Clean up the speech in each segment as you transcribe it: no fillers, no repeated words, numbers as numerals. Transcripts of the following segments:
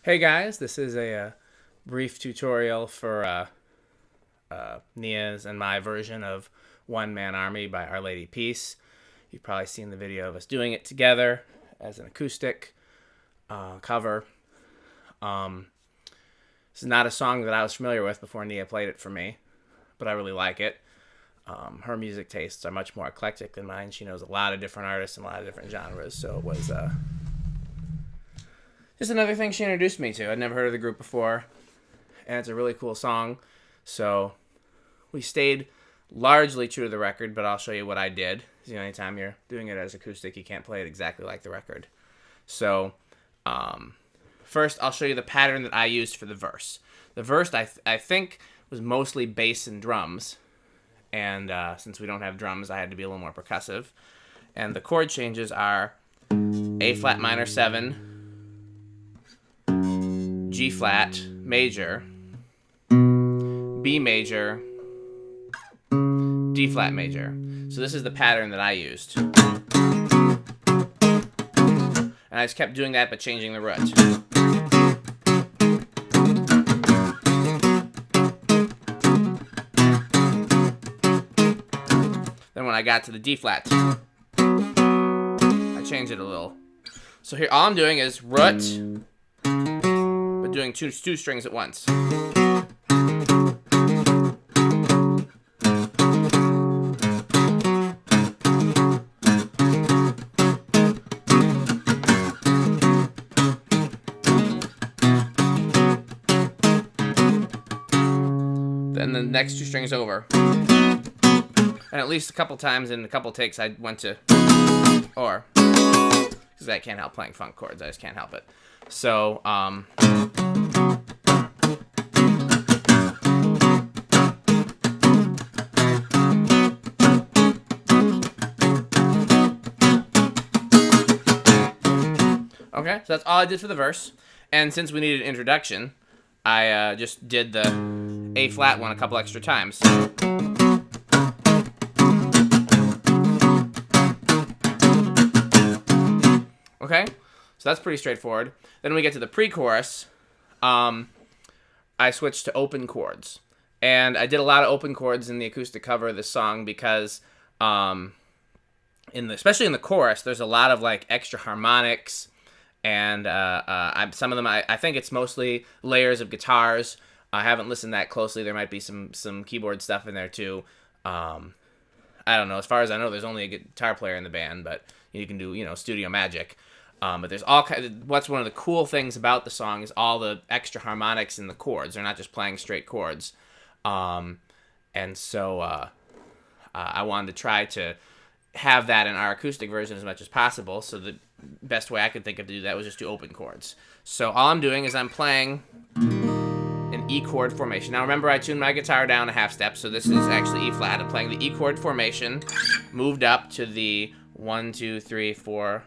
Hey guys, this is a brief tutorial for Nia's and my version of One Man Army by Our Lady Peace. You've probably seen the video of us doing it together as an acoustic cover. This is not a song that I was familiar with before Nia played it for me, but I really like it. Her music tastes are much more eclectic than mine. She knows a lot of different artists and a lot of different genres, so it was just another thing she introduced me to. I'd never heard of the group before, and it's a really cool song. So we stayed largely true to the record, but I'll show you what I did. The only time you're doing it as acoustic, you can't play it exactly like the record. So first, I'll show you the pattern that I used for the verse. The verse, I think, was mostly bass and drums, and since we don't have drums, I had to be a little more percussive. And the chord changes are A flat minor 7, G flat major, B major, D flat major. So this is the pattern that I used. And I just kept doing that but changing the root. Then when I got to the D flat, I changed it a little. So here all I'm doing is root, but doing two strings at once. Then the next two strings over. And at least a couple times in a couple takes I went to or, because I can't help playing funk chords, I just can't help it. So, okay, so that's all I did for the verse. And since we needed an introduction, I just did the A flat one a couple extra times. Okay, so that's pretty straightforward. Then when we get to the pre-chorus, I switched to open chords. And I did a lot of open chords in the acoustic cover of this song because, especially in the chorus, there's a lot of like extra harmonics, and some of them, I think it's mostly layers of guitars. I haven't listened that closely. There might be some keyboard stuff in there too. I don't know. As far as I know, there's only a guitar player in the band, but you can do, studio magic. But there's all what's one of the cool things about the song is all the extra harmonics in the chords. They're not just playing straight chords. And so I wanted to try to have that in our acoustic version as much as possible. So the best way I could think of to do that was just to open chords. So all I'm doing is I'm playing an E chord formation. Now remember, I tuned my guitar down a half step, so this is actually E flat. I'm playing the E chord formation, moved up to the 1, 2, 3, 4,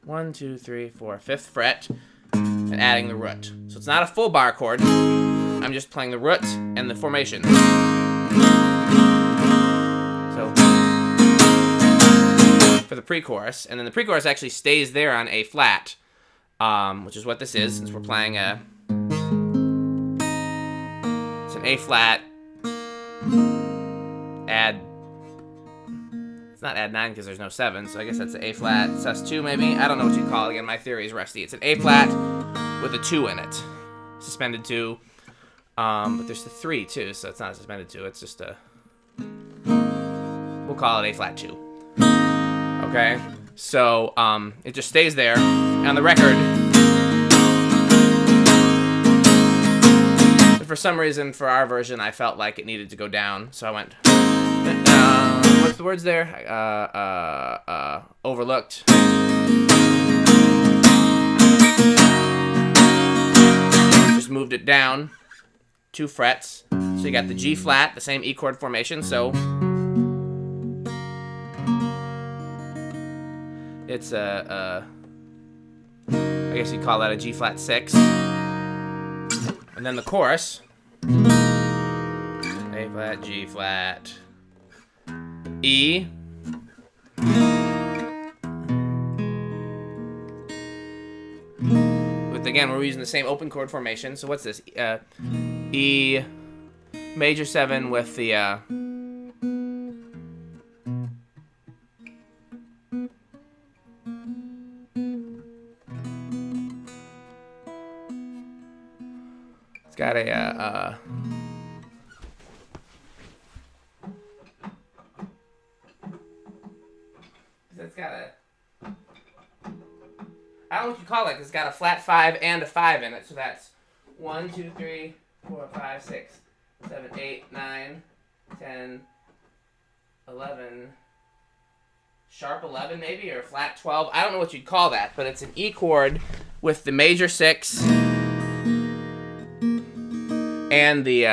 1, 2, 3, 4, 5th fret, and adding the root. So it's not a full bar chord. I'm just playing the root and the formation. So for the pre-chorus, and then the pre-chorus actually stays there on A flat, which is what this is, since we're playing it's an A flat, it's not add 9 because there's no 7, so I guess that's an A flat sus2 maybe. I don't know what you call it. Again, my theory is rusty. It's an A flat with a 2 in it, suspended 2. But there's the 3 too, so it's not a suspended 2. It's just we'll call it A flat 2. Okay, so it just stays there on the record. But for some reason, for our version, I felt like it needed to go down, so I went. What's the words there? Overlooked. Just moved it down 2 frets. So you got the G flat, the same E chord formation. So it's I guess you'd call that a G flat 6. And then the chorus, A flat, G flat, E, with But again, we're using the same open chord formation. So what's this? E major 7 with the it's got a it's got a, I don't know what you call it, 'cause it's got a flat 5 and a 5 in it. So that's 1, 2, 3, 4, 5, 6, 7, 8, 9, 10, 11, sharp 11 maybe, or flat 12. I don't know what you'd call that, but it's an E chord with the major 6 and the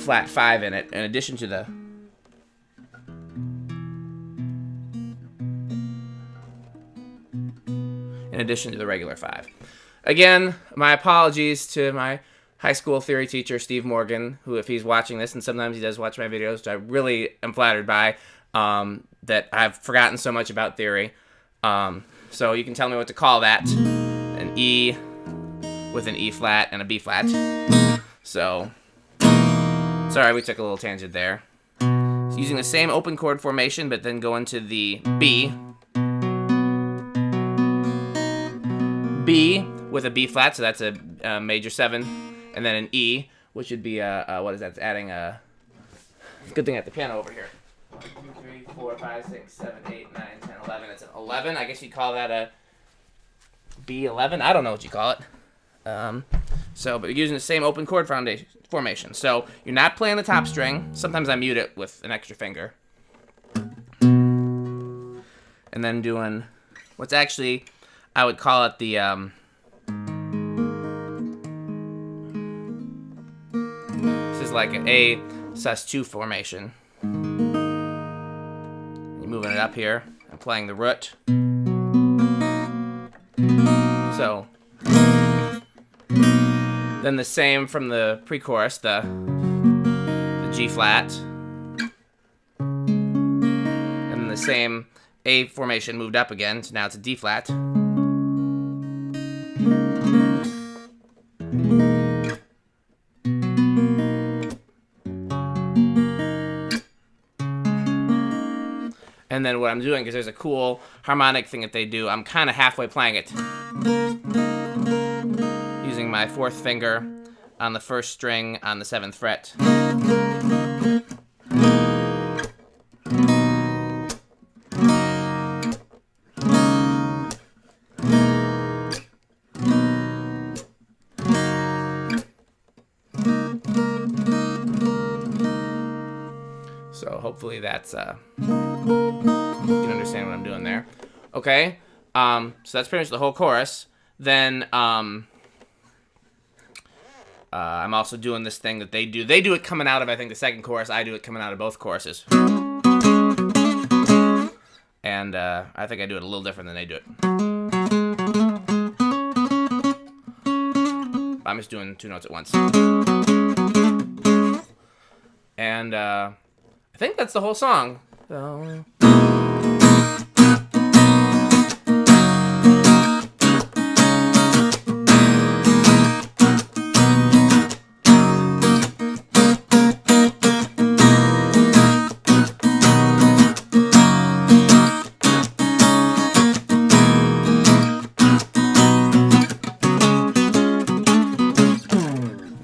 flat 5 in it, in addition to the regular 5. Again, my apologies to my high school theory teacher, Steve Morgan, who, if he's watching this, and sometimes he does watch my videos, which I really am flattered by, that I've forgotten so much about theory. So you can tell me what to call that. An E with an E flat and a B flat. So, sorry, we took a little tangent there. So using the same open chord formation, but then go into the B. B with a B flat, so that's a major 7, and then an E, which would be what is that? It's adding a. It's a good thing I have the piano over here. 1, 2, 3, 4, 5, 6, 7, 8, 9, 10, 11. It's an 11. I guess you'd call that a B11. I don't know what you call it. So, but you're using the same open chord formation. So you're not playing the top string. Sometimes I mute it with an extra finger, and then doing what's actually, I would call it the this is like an A sus2 formation. You're moving it up here and playing the root. So then the same from the pre-chorus, the G flat, and then the same A formation moved up again, so now it's a D flat. And then what I'm doing, because there's a cool harmonic thing that they do, I'm kind of halfway playing it. Using my 4th finger on the 1st string on the 7th fret. So hopefully that's you can understand what I'm doing there. Okay, so that's pretty much the whole chorus. Then I'm also doing this thing that they do. They do it coming out of, I think, the 2nd chorus. I do it coming out of both choruses. And I think I do it a little different than they do it. I'm just doing 2 notes at once. And I think that's the whole song. So.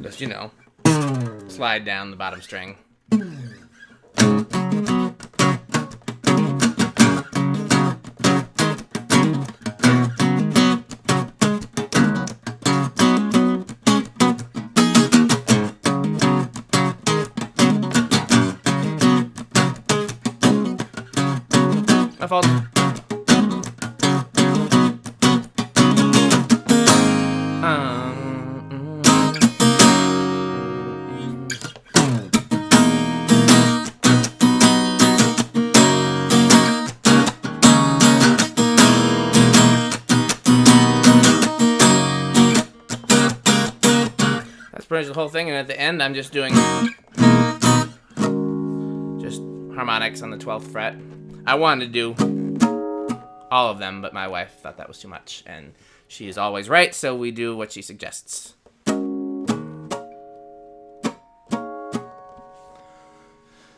Just, you know, slide down the bottom string. My fault. That's pretty much the whole thing, and at the end I'm just doing just harmonics on the 12th fret. I wanted to do all of them, but my wife thought that was too much, and she is always right, so we do what she suggests.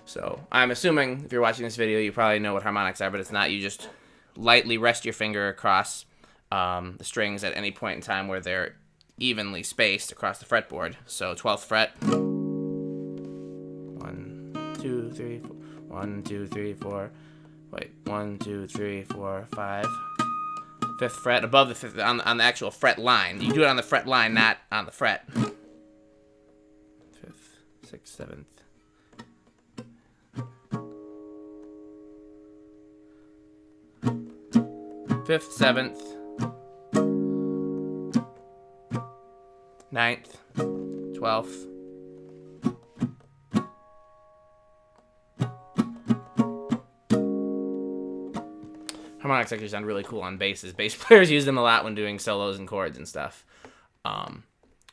So I'm assuming if you're watching this video, you probably know what harmonics are, but it's not. You just lightly rest your finger across the strings at any point in time where they're evenly spaced across the fretboard. So 12th fret. 1, 2, 3, 4. 1, 2, 3, 4. Wait, 1, 2, 3, 4, 5. 5th fret above the 5th on the actual fret line. You do it on the fret line, not on the fret. 5th, 6th, 7th. 5th, 7th, 9th, 12th. Harmonics actually sound really cool on basses. Bass players use them a lot when doing solos and chords and stuff.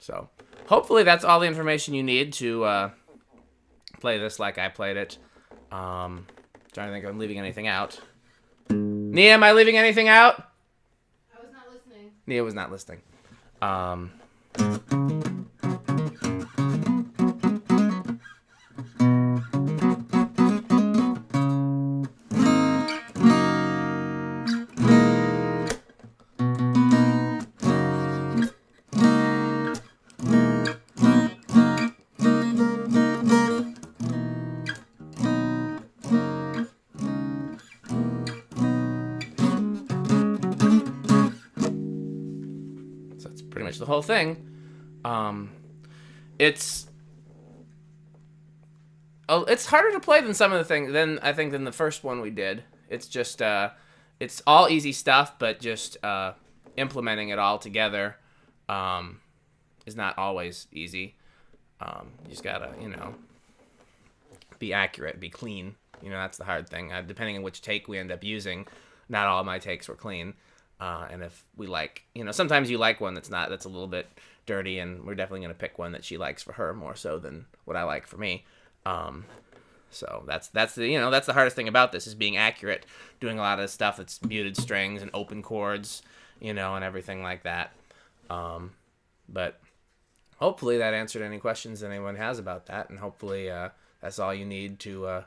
So hopefully that's all the information you need to play this like I played it. Trying to think if I'm leaving anything out. Nia, am I leaving anything out? I was not listening. Nia was not listening. Pretty much the whole thing. It's harder to play than some of the things than the first one we did. It's just it's all easy stuff, but just implementing it all together is not always easy. You just gotta, be accurate, be clean. That's the hard thing. Depending on which take we end up using, not all of my takes were clean. And if we like, sometimes you like one that's a little bit dirty, and we're definitely going to pick one that she likes for her more so than what I like for me. So that's the hardest thing about this is being accurate, doing a lot of stuff that's muted strings and open chords, and everything like that. But hopefully that answered any questions that anyone has about that, and hopefully that's all you need to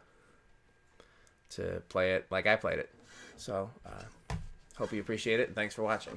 play it like I played it. So hope you appreciate it, and thanks for watching.